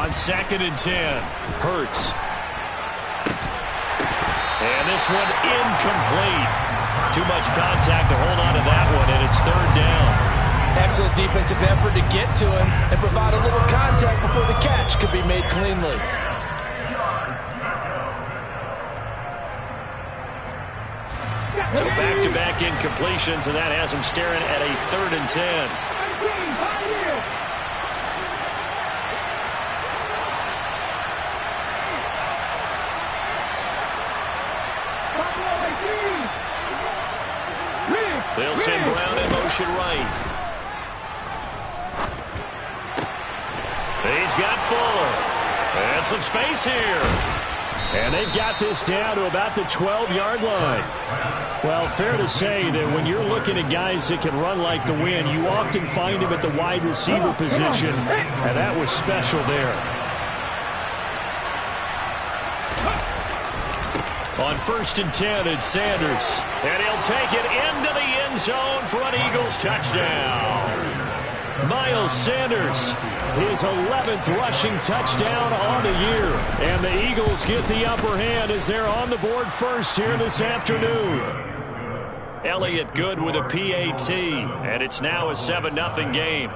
on 2nd and 10. Hurts. And this one incomplete. Too much contact to hold on to that one, and it's 3rd down. Excellent defensive effort to get to him and provide a little contact before the catch could be made cleanly. So back-to-back incompletions, and that has him staring at a 3rd and 10. They'll send Brown in motion right. He's got Fuller. And some space here. And they've got this down to about the 12-yard line. Well, fair to say that when you're looking at guys that can run like the wind, you often find him at the wide receiver position, and that was special there. On 1st and 10, it's Sanders. And he'll take it into the end zone for an Eagles touchdown. Miles Sanders, his 11th rushing touchdown on the year. And the Eagles get the upper hand as they're on the board first here this afternoon. Elliott good with a PAT, and it's now a 7-0 game.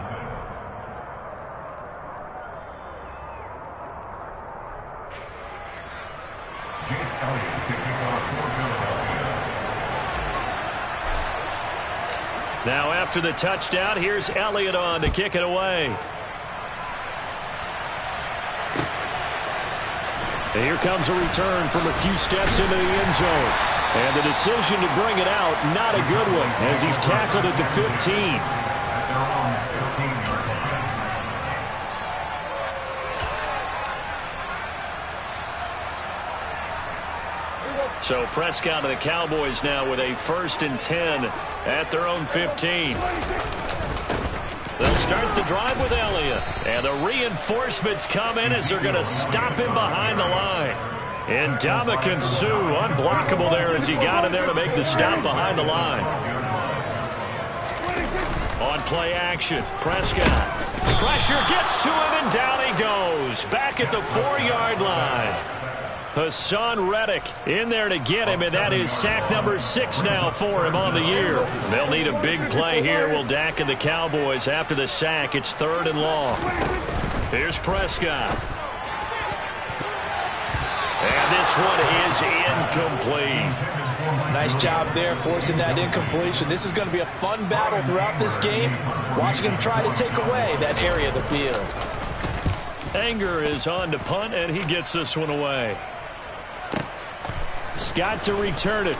Now after the touchdown, here's Elliott on to kick it away. And here comes a return from a few steps into the end zone. And the decision to bring it out, not a good one, as he's tackled at the 15. So Prescott and the Cowboys now with a 1st and 10 at their own 15. They'll start the drive with Elliott. And the reinforcements come in as they're going to stop him behind the line. And Ndamukong Suh, unblockable there as he got in there to make the stop behind the line. On play action, Prescott. Pressure gets to him, and down he goes. Back at the 4-yard line. Hassan Reddick in there to get him, and that is sack number 6 now for him on the year. They'll need a big play here, will Dak and the Cowboys. After the sack, it's 3rd and long. Here's Prescott. And this one is incomplete. Nice job there forcing that incompletion. This is going to be a fun battle throughout this game, watching him try to take away that area of the field. Anger is on to punt, and he gets this one away. Scott to return it.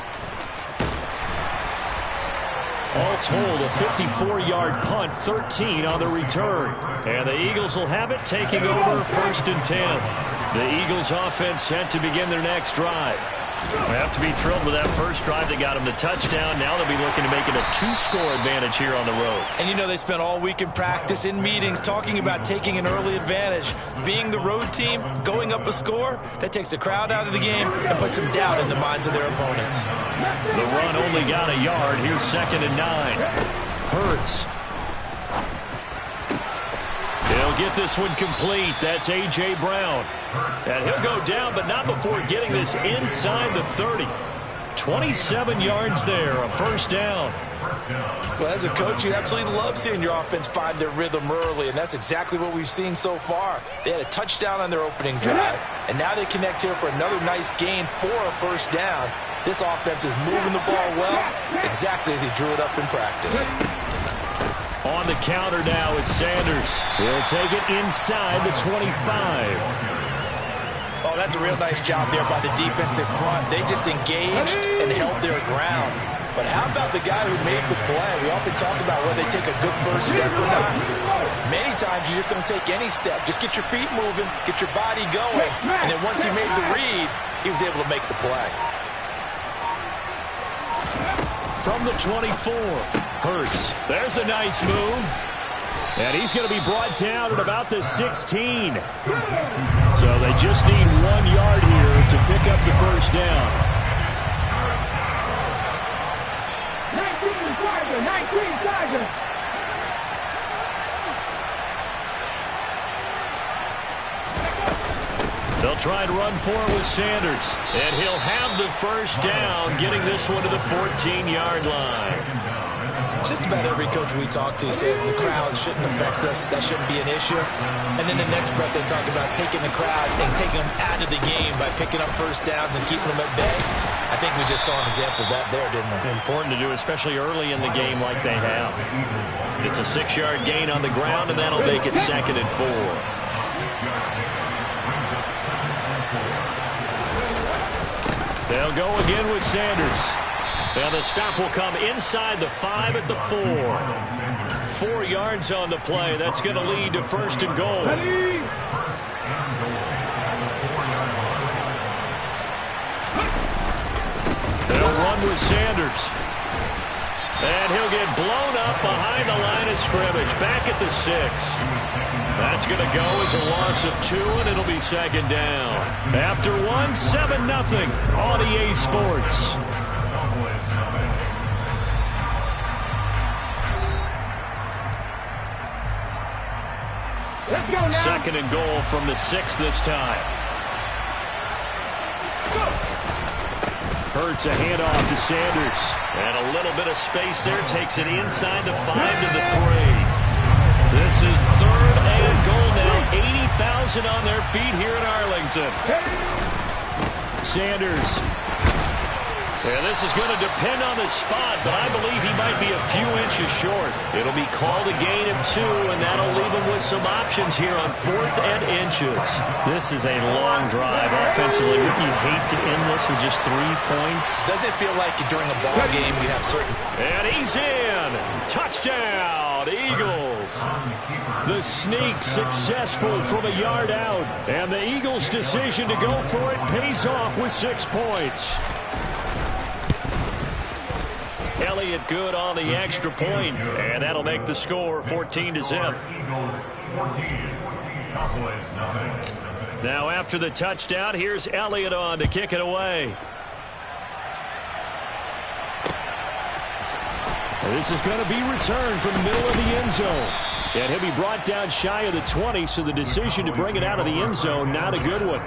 All told, a 54-yard punt, 13 on the return. And the Eagles will have it, taking over 1st and 10. The Eagles offense set to begin their next drive. They have to be thrilled with that first drive that got them the touchdown. Now they'll be looking to make it a 2-score advantage here on the road. And you know they spent all week in practice, in meetings, talking about taking an early advantage. Being the road team, going up a score, that takes the crowd out of the game and puts some doubt in the minds of their opponents. The run only got a yard. Here's 2nd and 9. Hurts. He'll get this one complete. That's A.J. Brown. And he'll go down, but not before getting this inside the 30. 27 yards there, a 1st down. Well, as a coach, you absolutely love seeing your offense find their rhythm early, and that's exactly what we've seen so far. They had a touchdown on their opening drive, and now they connect here for another nice gain for a 1st down. This offense is moving the ball well, exactly as he drew it up in practice. On the counter now, it's Sanders. He'll take it inside the 25. Oh, that's a real nice job there by the defensive front. They just engaged and held their ground. But how about the guy who made the play? We often talk about whether they take a good first step or not. Many times you just don't take any step. Just get your feet moving, get your body going, and then once he made the read, he was able to make the play. From the 24, Hurts. There's a nice move. And he's going to be brought down at about the 16. So they just need 1 yard here to pick up the 1st down. 19 Tigers. They'll try and run for it with Sanders. And he'll have the first down, getting this one to the 14-yard line. Just about every coach we talk to says the crowd shouldn't affect us. That shouldn't be an issue. And in the next breath, they talk about taking the crowd and taking them out of the game by picking up first downs and keeping them at bay. I think we just saw an example of that there, didn't we? Important to do, especially early in the game like they have. It's a 6-yard gain on the ground, and that'll make it 2nd and 4. They'll go again with Sanders. And the stop will come inside the 5 at the 4. 4 yards on the play. That's going to lead to 1st and goal. They'll run with Sanders. And he'll get blown up behind the line of scrimmage. Back at the 6. That's going to go as a loss of 2, and it'll be 2nd down. After 1, 7-0 on EA Sports. Let's go now. 2nd and goal from the 6 this time. Hurts a handoff to Sanders. And a little bit of space there. Takes it inside the 5 to the 3. This is 3rd and goal now. 80,000 on their feet here in Arlington. Sanders. And this is going to depend on the spot, but I believe he might be a few inches short. It'll be called a gain of 2, and that'll leave him with some options here on 4th and inches. This is a long drive offensively. Wouldn't you hate to end this with just 3 points? Doesn't it feel like during a ball game you have certain... And he's in. Touchdown, Eagles. The sneak successful from a yard out, and the Eagles' decision to go for it pays off with 6 points. Elliott good on the extra point, and that'll make the score 14-0. Now after the touchdown, here's Elliott on to kick it away. This is going to be returned from the middle of the end zone. And he'll be brought down shy of the 20, so the decision to bring it out of the end zone, not a good one.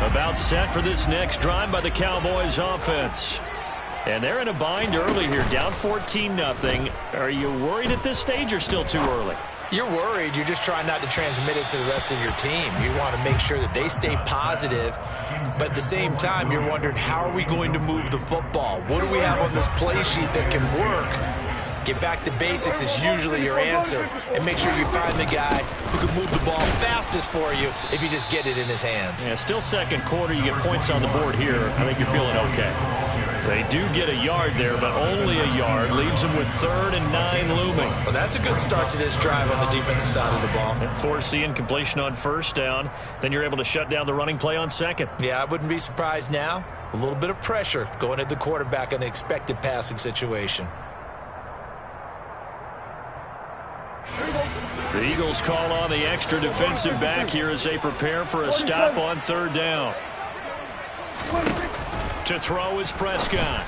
About set for this next drive by the Cowboys offense. And they're in a bind early here, down 14-0. Are you worried at this stage or still too early? You're worried. You're just trying not to transmit it to the rest of your team. You want to make sure that they stay positive. But at the same time, you're wondering, how are we going to move the football? What do we have on this play sheet that can work? Get back to basics is usually your answer. And make sure you find the guy who can move the ball fastest for you if you just get it in his hands. Yeah, still second quarter. You get points on the board here. I think you're feeling okay. They do get a yard there, but only a yard. Leaves them with 3rd and 9 looming. Well, that's a good start to this drive on the defensive side of the ball. Force the incompletion on 1st down. Then you're able to shut down the running play on 2nd. Yeah, I wouldn't be surprised now. A little bit of pressure going at the quarterback in an expected passing situation. The Eagles call on the extra defensive back here as they prepare for a stop on 3rd down. To throw is Prescott.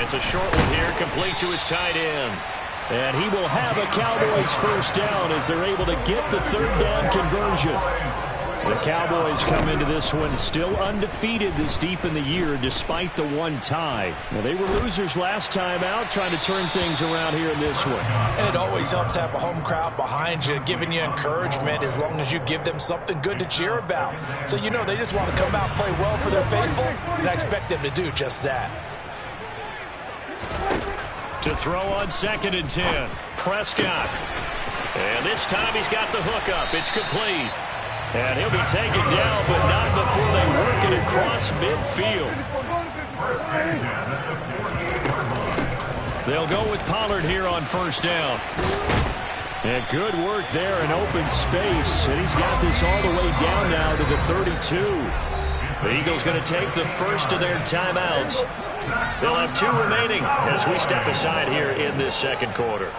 It's a short one here, complete to his tight end. And he will have a Cowboys 1st down as they're able to get the 3rd down conversion. The Cowboys come into this one still undefeated this deep in the year despite the 1 tie. Now, they were losers last time out, trying to turn things around here in this one. And it always helps to have a home crowd behind you, giving you encouragement as long as you give them something good to cheer about. So you know they just want to come out and play well for their faithful, and I expect them to do just that. To throw on 2nd and 10, Prescott. And this time he's got the hook up. It's complete. And he'll be taken down, but not before they work it across midfield. They'll go with Pollard here on 1st down. And good work there in open space. And he's got this all the way down now to the 32. The Eagles going to take the first of their timeouts. They'll have 2 remaining as we step aside here in this 2nd quarter.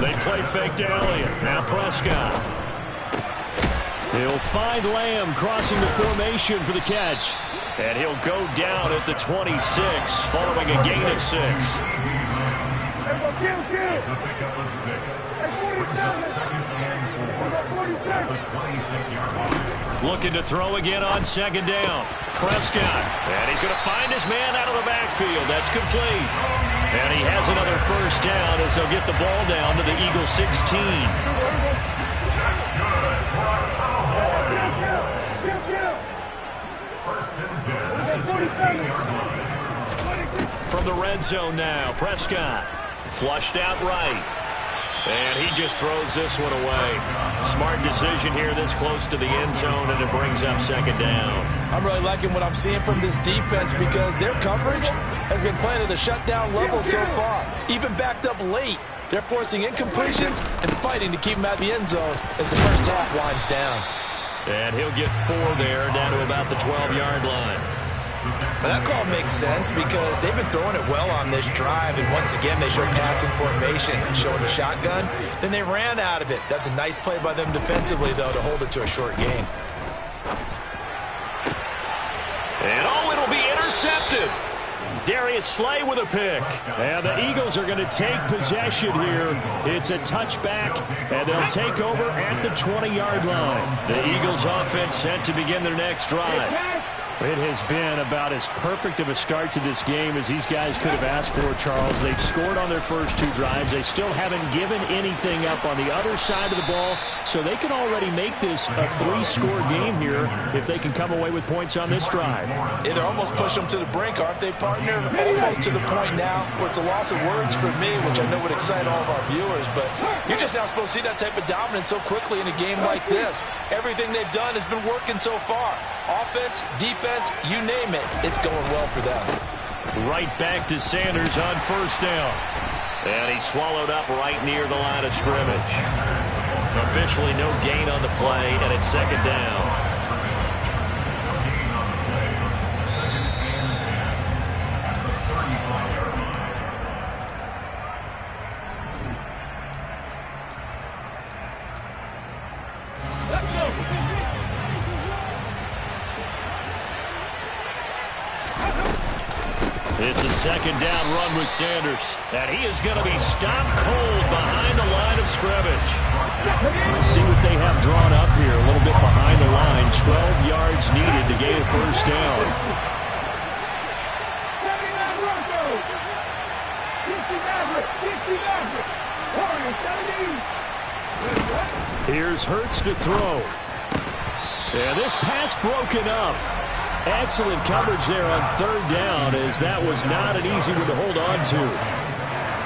They play fake to Elliott. Now Prescott. He'll find Lamb crossing the formation for the catch. And he'll go down at the 26 following a gain of 6. Looking to throw again on second down. Prescott. And he's going to find his man out of the backfield. That's complete. And he has another first down as they'll get the ball down to the Eagles 16. From the red zone now, Prescott. Flushed out right. And he just throws this one away. Smart decision here this close to the end zone, and it brings up second down. I'm really liking what I'm seeing from this defense because their coverage has been playing at a shutdown level so far. Even backed up late, they're forcing incompletions and fighting to keep them at the end zone as the first half winds down. And he'll get 4 there, down to about the 12-yard line. But that call makes sense because they've been throwing it well on this drive, and once again they show passing formation, showing a shotgun. Then they ran out of it. That's a nice play by them defensively, though, to hold it to a short gain. And it'll be intercepted. Darius Slay with a pick. And the Eagles are going to take possession here. It's a touchback, and they'll take over at the 20-yard line. The Eagles offense set to begin their next drive. It has been about as perfect of a start to this game as these guys could have asked for, Charles. They've scored on their first 2 drives. They still haven't given anything up on the other side of the ball, so they can already make this a 3-score game here if they can come away with points on this drive. Yeah, they're almost pushing them to the brink, aren't they, partner? Almost to the point now where it's a loss of words for me, which I know would excite all of our viewers, but you're just now supposed to see that type of dominance so quickly in a game like this. Everything they've done has been working so far. Offense, defense, you name it, it's going well for them. Right back to Sanders on first down. And he's swallowed up right near the line of scrimmage. Officially no gain on the play, and it's second down. It's a second down run with Sanders. And he is going to be stopped cold behind the line of scrimmage. Let's see what they have drawn up here. A little bit behind the line. 12 yards needed to gain a first down. Here's Hurts to throw. And this pass broken up. Excellent coverage there on third down, as that was not an easy one to hold on to.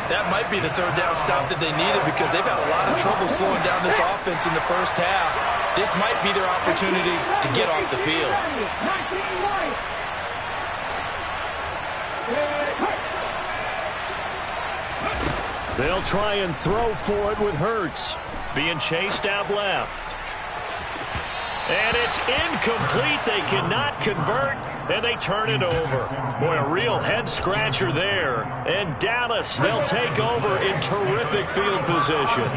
That might be the third down stop that they needed because they've had a lot of trouble slowing down this offense in the first half. This might be their opportunity to get off the field. They'll try and throw for it with Hurts. Being chased out left. And it's incomplete. They cannot convert, and they turn it over. Boy, a real head-scratcher there. And Dallas, they'll take over in terrific field position.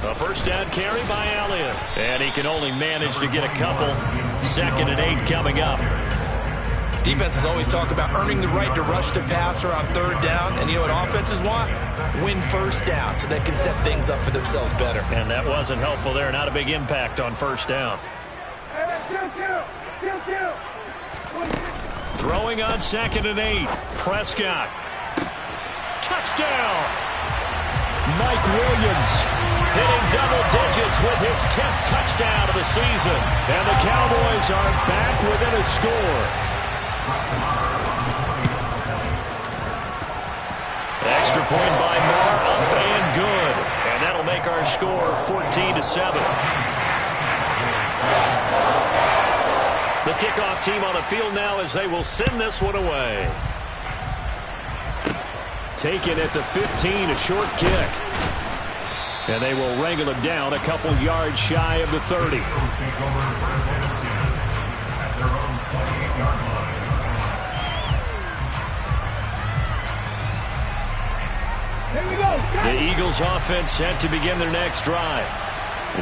A first down carry by Elliott. And he can only manage to get a couple. 2nd and 8 coming up. Defenses always talk about earning the right to rush the passer on third down. And you know what offenses want? Win first down so they can set things up for themselves better. And that wasn't helpful there. Not a big impact on first down. Throwing on 2nd and 8. Prescott. Touchdown. Mike Williams hitting double digits with his 10th touchdown of the season. And the Cowboys are back within a score. Extra point by Moore, up and good. And that'll make our score 14-7. The kickoff team on the field now as they will send this one away. Taken at the 15, a short kick. And they will wrangle him down a couple yards shy of the 30. The Eagles offense set to begin their next drive.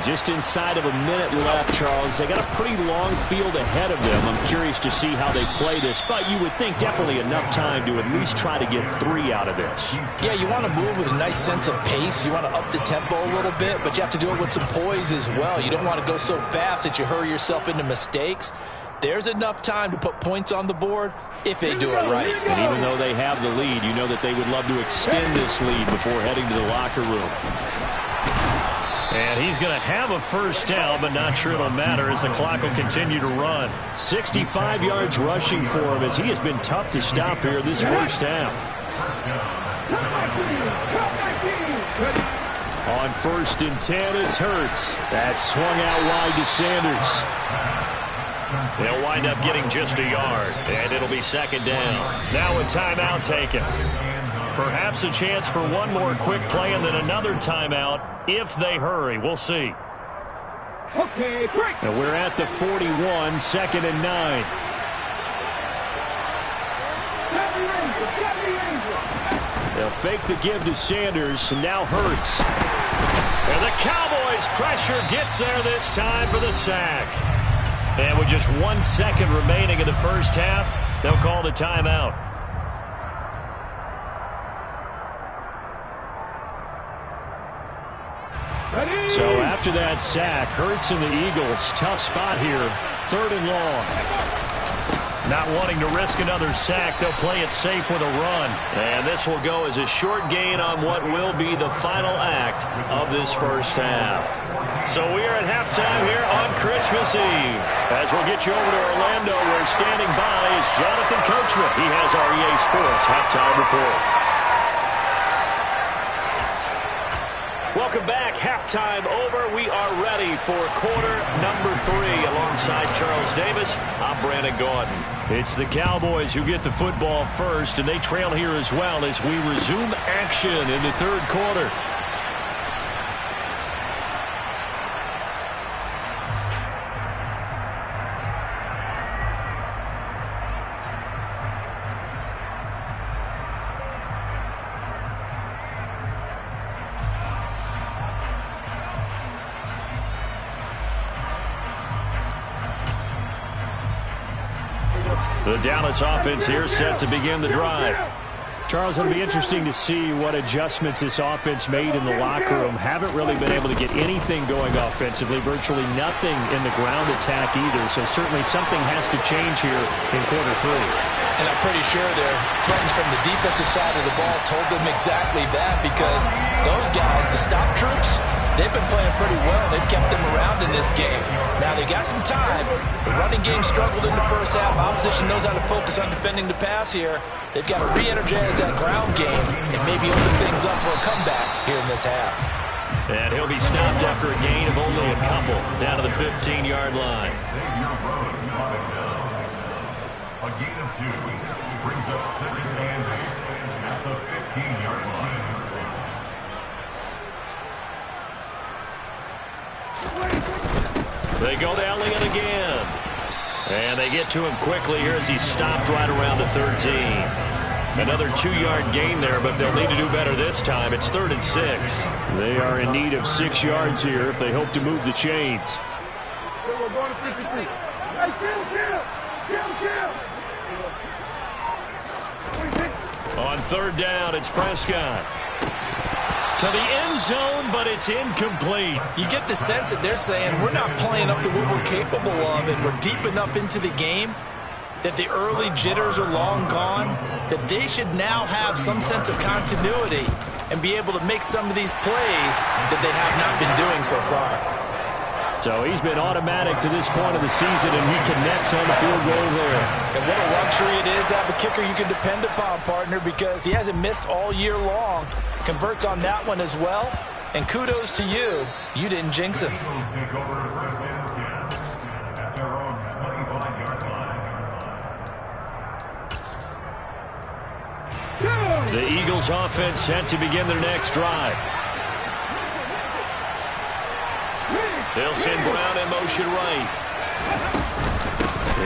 Just inside of a minute left, Charles. They got a pretty long field ahead of them. I'm curious to see how they play this, but you would think definitely enough time to at least try to get 3 out of this. Yeah, you want to move with a nice sense of pace. You want to up the tempo a little bit, but you have to do it with some poise as well. You don't want to go so fast that you hurry yourself into mistakes. There's enough time to put points on the board if they do it right. And even though they have the lead, you know that they would love to extend this lead before heading to the locker room. And he's going to have a first down, but not sure it'll matter as the clock will continue to run. 65 yards rushing for him as he has been tough to stop here this first half. On 1st and 10, it's Hurts. That's swung out wide to Sanders. They'll wind up getting just a yard, and it'll be 2nd down. Now a timeout taken. Perhaps a chance for one more quick play and then another timeout if they hurry. We'll see. Okay, break. And we're at the 41, 2nd and 9. They'll fake the give to Sanders, and now Hurts. And the Cowboys' pressure gets there this time for the sack. And with just 1 second remaining in the first half, they'll call the timeout. So after that sack, Hurts and the Eagles, tough spot here, 3rd and long. Not wanting to risk another sack, they'll play it safe with a run. And this will go as a short gain on what will be the final act of this first half. So we are at halftime here on Christmas Eve. As we'll get you over to Orlando, where standing by is Jonathan Coachman. He has our EA Sports halftime report. Welcome back. Halftime over. We are ready for quarter number 3. Alongside Charles Davis, I'm Brandon Gordon. It's the Cowboys who get the football first, and they trail here as well as we resume action in the 3rd quarter. The Dallas offense here set to begin the drive. Charles, it'll be interesting to see what adjustments this offense made in the locker room. Haven't really been able to get anything going offensively, virtually nothing in the ground attack either. So certainly something has to change here in quarter 3. And I'm pretty sure their friends from the defensive side of the ball told them exactly that, because those guys, the stop troops, they've been playing pretty well. They've kept them around in this game. Now, they got some time. The running game struggled in the first half. Opposition knows how to focus on defending the pass here. They've got to re-energize that ground game and maybe open things up for a comeback here in this half. And he'll be stopped after a gain of only a couple down to the 15-yard line. A gain of 2 brings up 2nd and 8 at the 15-yard line. They go to Elliott again. And they get to him quickly here as he's stopped right around the 13. Another 2-yard gain there, but they'll need to do better this time. It's 3rd and 6. They are in need of 6 yards here if they hope to move the chains. On 3rd down, it's Prescott. To the end zone, but it's incomplete. You get the sense that they're saying we're not playing up to what we're capable of, and we're deep enough into the game that the early jitters are long gone, that they should now have some sense of continuity and be able to make some of these plays that they have not been doing so far. So he's been automatic to this point of the season, and he connects on the field goal there. And what a luxury it is to have a kicker you can depend upon, partner, because he hasn't missed all year long. Converts on that one as well. And kudos to you. You didn't jinx him. The Eagles offense set to begin their next drive. They'll send Brown in motion right.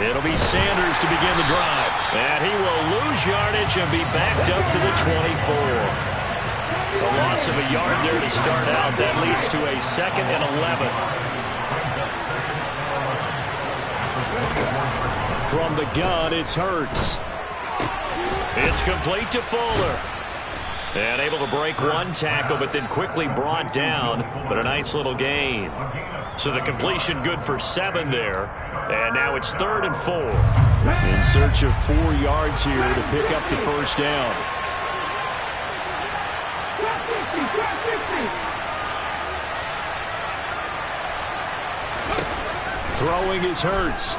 It'll be Sanders to begin the drive. And he will lose yardage and be backed up to the 24. A loss of a yard there to start out. That leads to a 2nd and 11. From the gun, it's Hurts. It's complete to Fuller. And able to break one tackle, but then quickly brought down. But a nice little gain. So the completion good for 7 there. And now it's 3rd and 4. In search of 4 yards here to pick up the first down. Throwing is Hurts.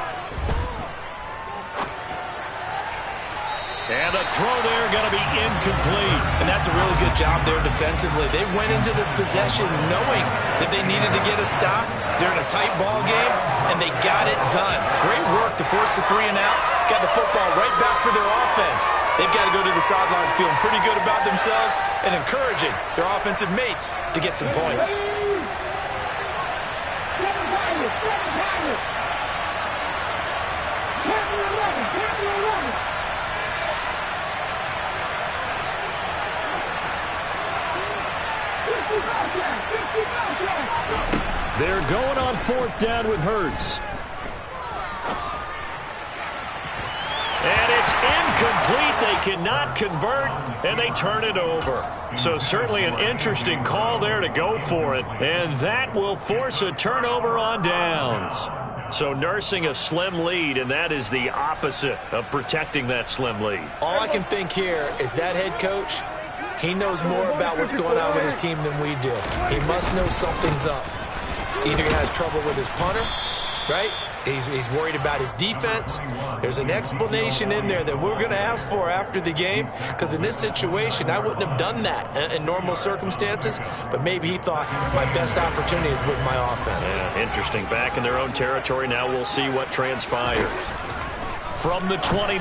And the throw there going to be incomplete. And that's a really good job there defensively. They went into this possession knowing that they needed to get a stop. They're in a tight ball game, and they got it done. Great work to force the 3 and out. Got the football right back for their offense. They've got to go to the sidelines feeling pretty good about themselves and encouraging their offensive mates to get some points. They're going on 4th down with Hurts. And it's incomplete. They cannot convert, and they turn it over. So certainly an interesting call there to go for it. And that will force a turnover on downs. So nursing a slim lead, and that is the opposite of protecting that slim lead. All I can think here is that head coach, he knows more about what's going on with his team than we do. He must know something's up. Either he has trouble with his punter, right? He's worried about his defense. There's an explanation in there that we're going to ask for after the game, because in this situation, I wouldn't have done that in normal circumstances, but maybe he thought my best opportunity is with my offense. Yeah, interesting. Back in their own territory. Now we'll see what transpires. From the 29,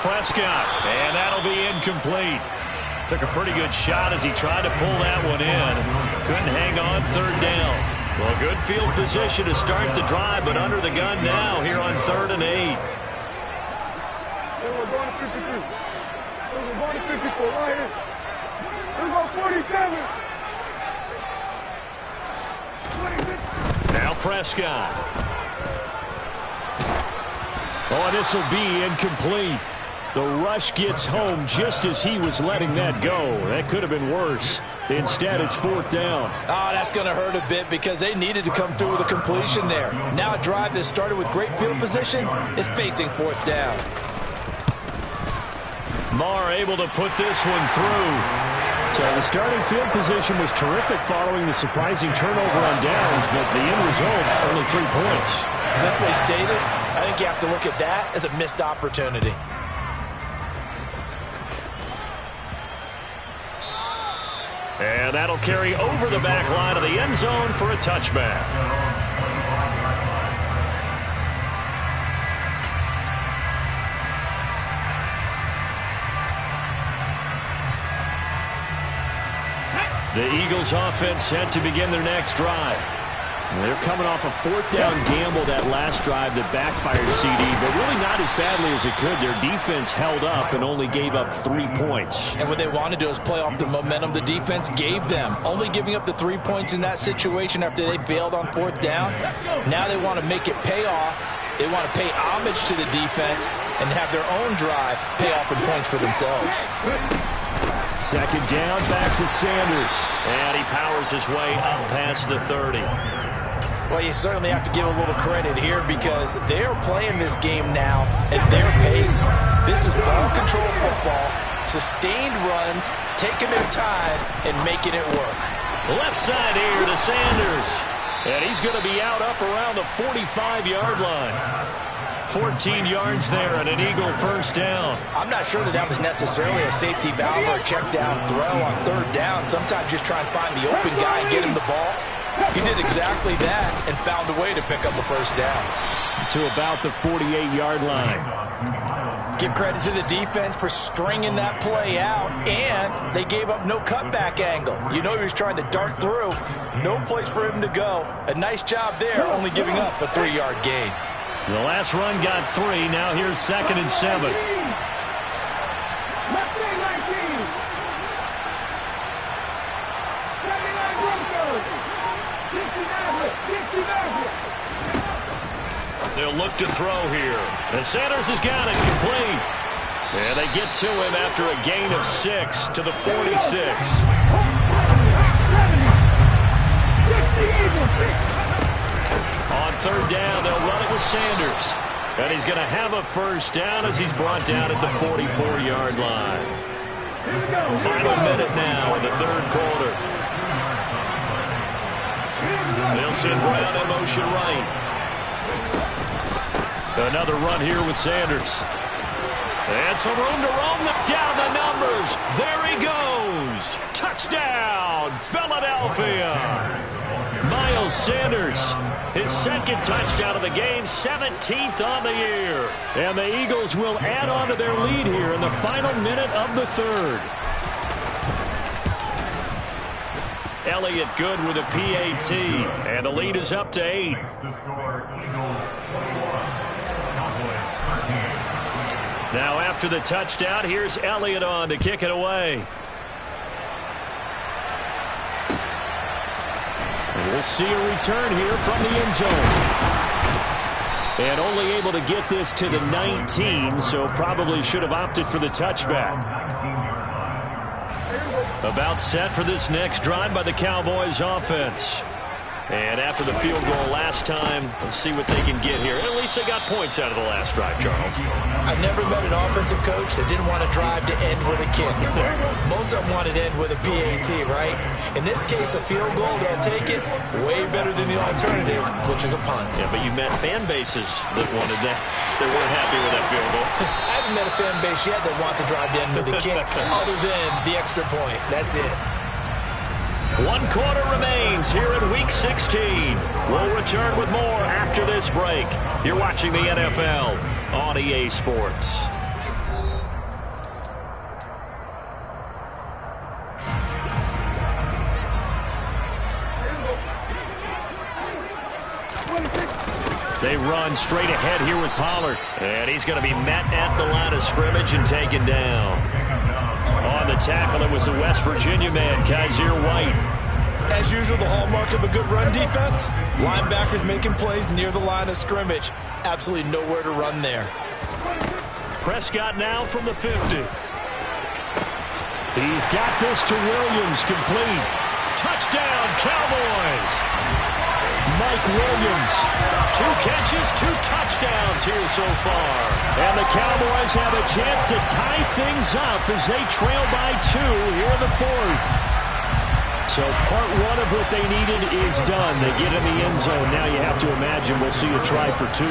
Prescott, and that'll be incomplete. Took a pretty good shot as he tried to pull that one in. Couldn't hang on 3rd down. Well, good field position to start the drive, but under the gun now here on 3rd and 8. We're going to 53. We're going to 54 right here. We're going 47. Now Prescott. Oh, this will be incomplete. The rush gets home just as he was letting that go. That could have been worse. Instead, it's 4th down. Oh, that's going to hurt a bit because they needed to come through with a completion there. Now a drive that started with great field position is facing 4th down. Marr able to put this one through. So the starting field position was terrific following the surprising turnover on downs, but the end result, only 3 points. Simply stated, I think you have to look at that as a missed opportunity. And that'll carry over the back line of the end zone for a touchback. The Eagles offense set to begin their next drive. They're coming off a 4th down gamble that last drive that backfired, CD, but really not as badly as it could. Their defense held up and only gave up 3 points. And what they want to do is play off the momentum the defense gave them. Only giving up the 3 points in that situation after they failed on 4th down. Now they want to make it pay off. They want to pay homage to the defense and have their own drive pay off in points for themselves. 2nd down, back to Sanders. And he powers his way up past the 30. Well, you certainly have to give a little credit here because they are playing this game now at their pace. This is ball control football, sustained runs, taking their time, and making it work. Left side here to Sanders. And he's going to be out up around the 45-yard line. 14 yards there and an Eagle 1st down. I'm not sure that was necessarily a safety valve or a check down throw on 3rd down. Sometimes just try and find the open guy and get him the ball. He did exactly that and found a way to pick up the 1st down. To about the 48-yard line. Give credit to the defense for stringing that play out, and they gave up no cutback angle. You know he was trying to dart through. No place for him to go. A nice job there, only giving up a 3-yard gain. The last run got 3. Now here's 2nd and 7. They'll look to throw here. And Sanders has got it complete. And they get to him after a gain of 6 to the 46. On third down, they'll run it with Sanders. And he's going to have a first down as he's brought down at the 44-yard line. Final minute now in the third quarter. They'll send Brown in motion right. Another run here with Sanders. And some room to roam them down the numbers. There he goes. Touchdown, Philadelphia. Miles Sanders, his second touchdown of the game, 17th on the year. And the Eagles will add on to their lead here in the final minute of the third. Elliott good with a PAT, and the lead is up to 8. Now after the touchdown, here's Elliott on to kick it away. And we'll see a return here from the end zone. And only able to get this to the 19, so probably should have opted for the touchback. About set for this next drive by the Cowboys offense. And after the field goal last time, let's see what they can get here. At least they got points out of the last drive, Charles. I've never met an offensive coach that didn't want to drive to end with a kick. Most of them wanted to end with a PAT, right? In this case, a field goal, they'll take it way better than the alternative, which is a punt. Yeah, but you met fan bases that wanted that. They weren't happy with that field goal. I haven't met a fan base yet that wants to drive to end with a kick other than the extra point. That's it. 1 quarter remains here in Week 16. We'll return with more after this break. You're watching the NFL on EA Sports. They run straight ahead here with Pollard. And he's going to be met at the line of scrimmage and taken down. On the tackle, it was the West Virginia man, Kaiser White. As usual, the hallmark of a good run defense, linebackers making plays near the line of scrimmage. Absolutely nowhere to run there. Prescott now from the 50. He's got this to Williams, complete. Touchdown, Cowboys. Mike Williams, 2 catches, 2 touchdowns here so far. And the Cowboys have a chance to tie things up as they trail by 2 here in the fourth. So part 1 of what they needed is done. They get in the end zone. Now you have to imagine we'll see a try for 2.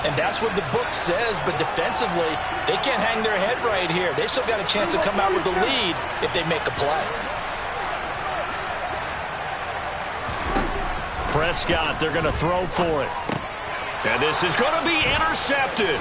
And that's what the book says, but defensively, they can't hang their head right here. They've still got a chance to come out with the lead if they make a play. Prescott, they're going to throw for it. And this is going to be intercepted.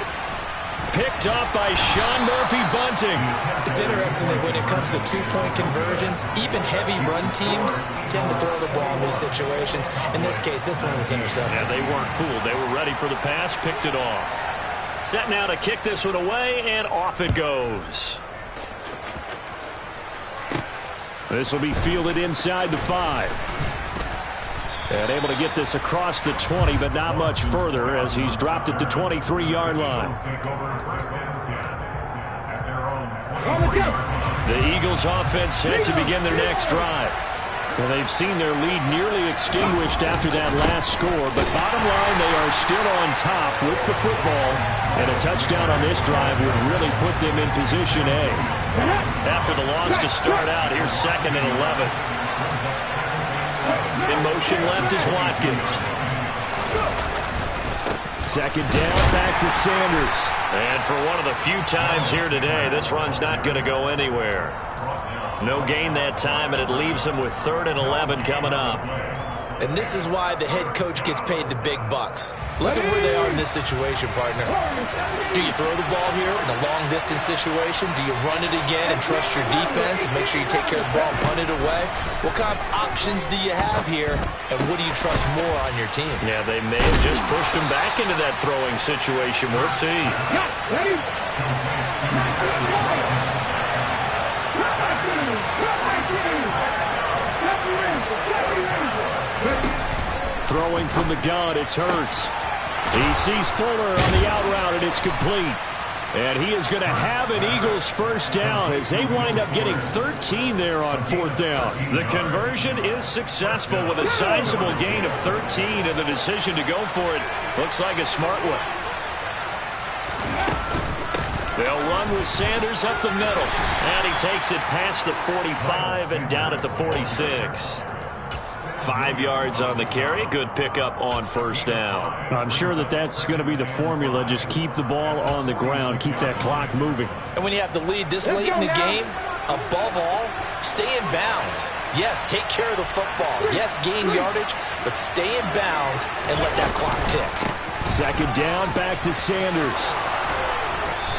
Picked up by Sean Murphy-Bunting. It's interesting that when it comes to 2-point conversions, even heavy run teams tend to throw the ball in these situations. In this case, this one was intercepted. Yeah, they weren't fooled. They were ready for the pass, picked it off. Set now to kick this one away, and off it goes. This will be fielded inside the 5. And able to get this across the 20, but not much further as he's dropped it to 23-yard line. The Eagles offense set to begin their next drive. Well, they've seen their lead nearly extinguished after that last score, but bottom line, they are still on top with the football, and a touchdown on this drive would really put them in position A. After the loss to start out, here's 2nd and 11. In motion left is Watkins. 2nd down, back to Sanders. And for one of the few times here today, this run's not going to go anywhere. No gain that time, and it leaves them with 3rd and 11 coming up. And this is why the head coach gets paid the big bucks. Look at where they are in this situation, partner. Do you throw the ball here in a long-distance situation? Do you run it again and trust your defense and make sure you take care of the ball and punt it away? What kind of options do you have here, and what do you trust more on your team? Yeah, they may have just pushed him back into that throwing situation. We'll see. Throwing from the gun, it's Hurts. He sees Fuller on the out route, and it's complete. And he is going to have an Eagles first down as they wind up getting 13 there on fourth down. The conversion is successful with a sizable gain of 13, and the decision to go for it looks like a smart one. They'll run with Sanders up the middle. And he takes it past the 45 and down at the 46. 5 yards on the carry. Good pickup on first down. I'm sure that's going to be the formula. Just keep the ball on the ground. Keep that clock moving. And when you have the lead this late in the game, above all, stay in bounds. Yes, take care of the football. Yes, gain yardage, but stay in bounds and let that clock tick. Second down, back to Sanders.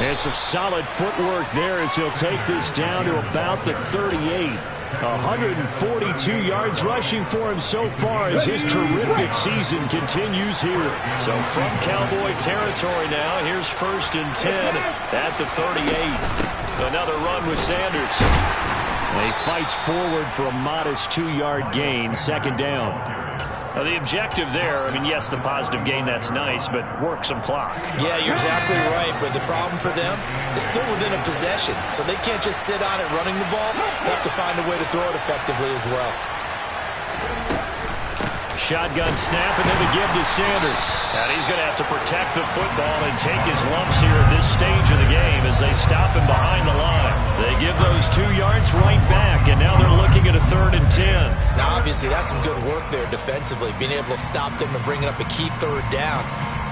And some solid footwork there as he'll take this down to about the 38. 142 yards rushing for him so far as his terrific season continues here. So from Cowboy territory now, here's 1st and 10 at the 38. Another run with Sanders. And he fights forward for a modest 2-yard gain, second down. Now the objective there, I mean, yes, the positive gain, that's nice, but work some clock. Yeah, you're exactly right, but the problem for them is still within a possession, so they can't just sit on it running the ball. They have to find a way to throw it effectively as well. Shotgun snap and then the give to Sanders. And he's going to have to protect the football and take his lumps here at this stage of the game as they stop him behind the line. They give those 2 yards right back, and now they're looking at a 3rd and 10. Now, obviously, that's some good work there defensively, being able to stop them and bringing up a key 3rd down.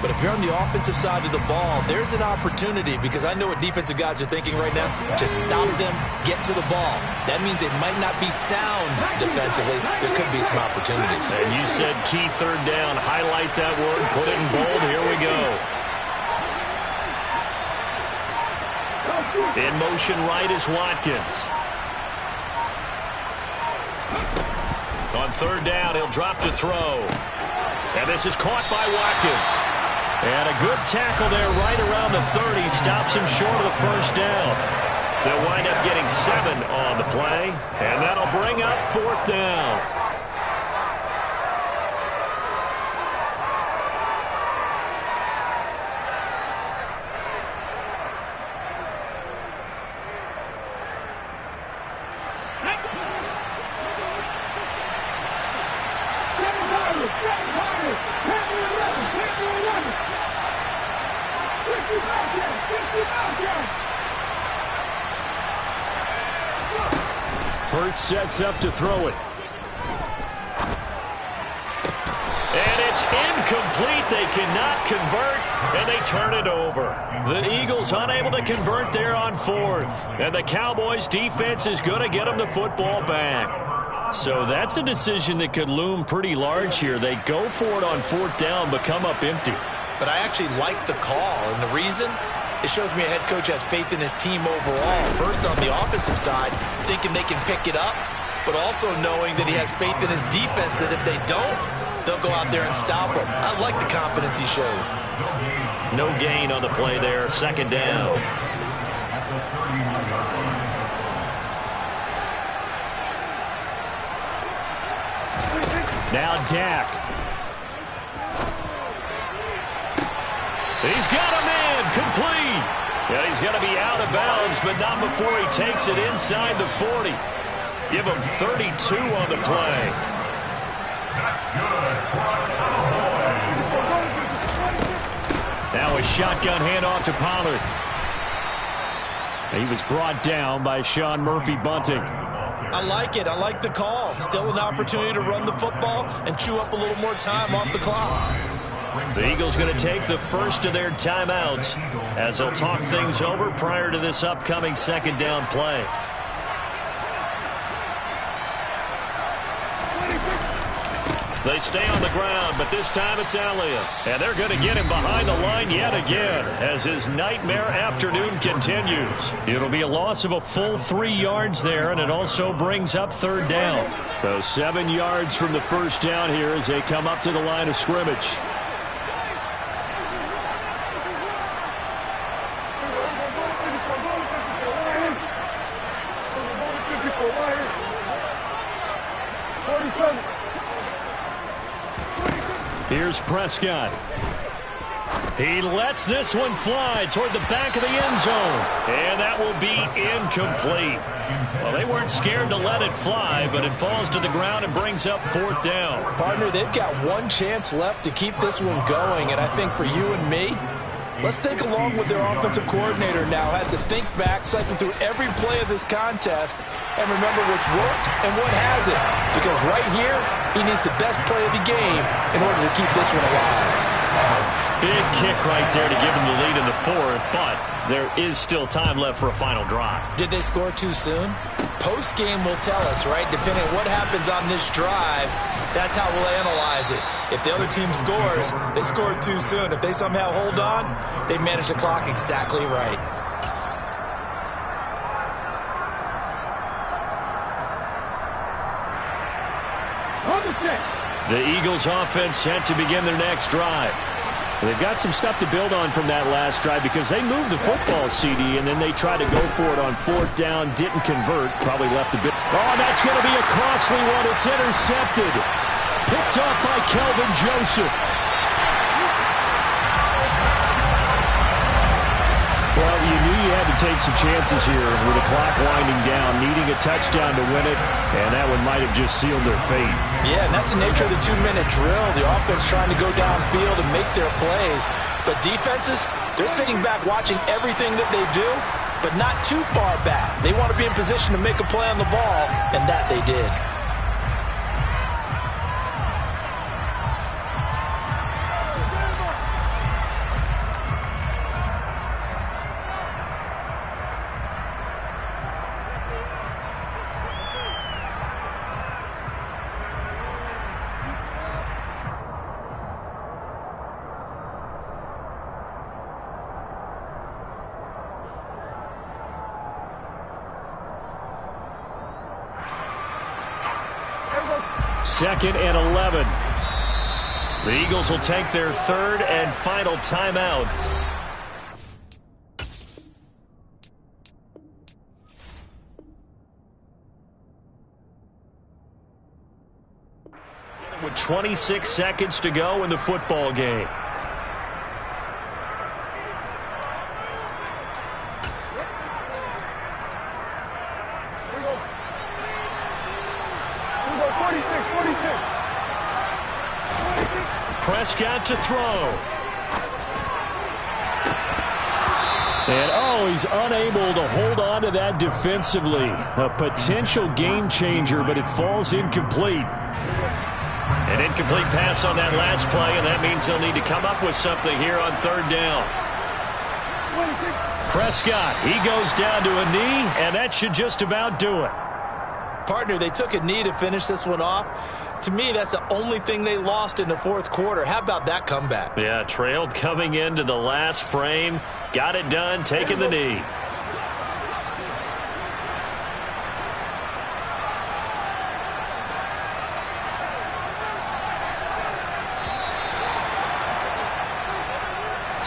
But if you're on the offensive side of the ball, there's an opportunity, because I know what defensive guys are thinking right now. Just stop them, get to the ball. That means they might not be sound defensively. There could be some opportunities. And you said key 3rd down. Highlight that word, put it in bold. Here we go. In motion right is Watkins. On 3rd down, he'll drop to throw. And this is caught by Watkins. And a good tackle there right around the 30. Stops him short of the first down. They'll wind up getting 7 on the play. And that'll bring up 4th down. Hurts sets up to throw it. And it's incomplete. They cannot convert, and they turn it over. The Eagles unable to convert there on 4th. And the Cowboys defense is going to get them the football back. So that's a decision that could loom pretty large here. They go for it on 4th down, but come up empty. But I actually like the call, and the reason? It shows me a head coach has faith in his team overall. First, on the offensive side, thinking they can pick it up, but also knowing that he has faith in his defense that if they don't, they'll go out there and stop him. I like the confidence he showed. No gain on the play there. 2nd down. Now Dak. He's got a man complete. Yeah, he's going to be out of bounds, but not before he takes it inside the 40. Give him 32 on the play. That's good for a Cowboy. Now a shotgun handoff to Pollard. He was brought down by Sean Murphy-Bunting. I like it. I like the call. Still an opportunity to run the football and chew up a little more time off the clock. The Eagles going to take the first of their timeouts as they'll talk things over prior to this upcoming 2nd down play. They stay on the ground, but this time it's Elliott. And they're going to get him behind the line yet again as his nightmare afternoon continues. It'll be a loss of a full 3 yards there, and it also brings up 3rd down. So 7 yards from the first down here as they come up to the line of scrimmage. Here's Prescott. He lets this one fly toward the back of the end zone. And that will be incomplete. Well, they weren't scared to let it fly, but it falls to the ground and brings up 4th down. Partner, they've got one chance left to keep this one going, and I think for you and me, let's think along with their offensive coordinator now. Has to think back, cycle through every play of this contest, and remember what's worked and what hasn't. Because right here, he needs the best play of the game in order to keep this one alive. Big kick right there to give them the lead in the 4th, but there is still time left for a final drive. Did they score too soon? Post-game will tell us, right? Depending on what happens on this drive, that's how we'll analyze it. If the other team scores, they scored too soon. If they somehow hold on, they managed the clock exactly right. The Eagles offense set to begin their next drive. They've got some stuff to build on from that last drive because they moved the football, CD, and then they tried to go for it on 4th down, didn't convert, probably left a bit. Oh, that's going to be a costly one. It's intercepted. Picked up by Kelvin Joseph. Well, you knew you had to take some chances here with the clock winding down, needing a touchdown to win it, and that one might have just sealed their fate. Yeah, and that's the nature of the 2-minute drill. The offense trying to go downfield and make their plays. But defenses, they're sitting back watching everything that they do, but not too far back. They want to be in position to make a play on the ball, and that they did. Second and 11. The Eagles will take their 3rd and final timeout. With 26 seconds to go in the football game. Prescott to throw. And, oh, he's unable to hold on to that defensively. A potential game changer, but it falls incomplete. An incomplete pass on that last play, and that means they'll need to come up with something here on 3rd down. Prescott, he goes down to a knee, and that should just about do it. Partner, they took a knee to finish this one off. To me, that's the only thing they lost in the 4th quarter. How about that comeback? Yeah, trailed coming into the last frame. Got it done, taking the knee.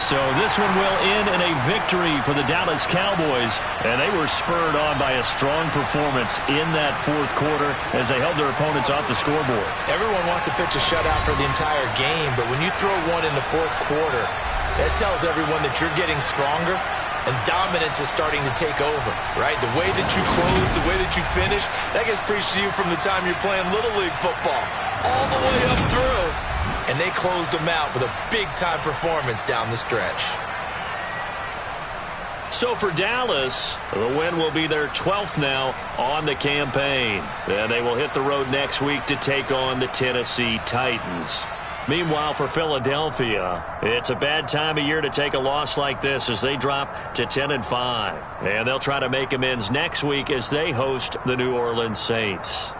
So this one will end in a victory for the Dallas Cowboys, and they were spurred on by a strong performance in that 4th quarter as they held their opponents off the scoreboard. Everyone wants to pitch a shutout for the entire game, but when you throw one in the 4th quarter, that tells everyone that you're getting stronger and dominance is starting to take over, right? The way that you close, the way that you finish, that gets preached to you from the time you're playing Little League football all the way up through. And they closed them out with a big-time performance down the stretch. So for Dallas, the win will be their 12th now on the campaign. And they will hit the road next week to take on the Tennessee Titans. Meanwhile, for Philadelphia, it's a bad time of year to take a loss like this as they drop to 10-5. And they'll try to make amends next week as they host the New Orleans Saints.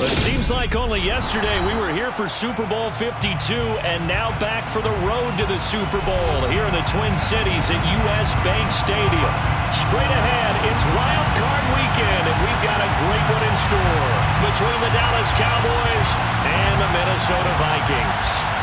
It seems like only yesterday we were here for Super Bowl 52 and now back for the road to the Super Bowl here in the Twin Cities at US Bank Stadium. Straight ahead, it's Wild Card Weekend, and we've got a great one in store between the Dallas Cowboys and the Minnesota Vikings.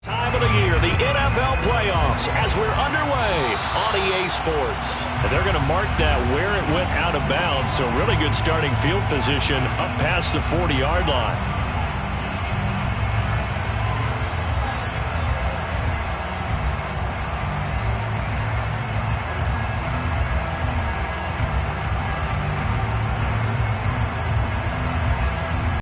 Time of the year, the NFL playoffs, as we're underway on EA Sports. And they're going to mark that where it went out of bounds, so really good starting field position up past the 40-yard line.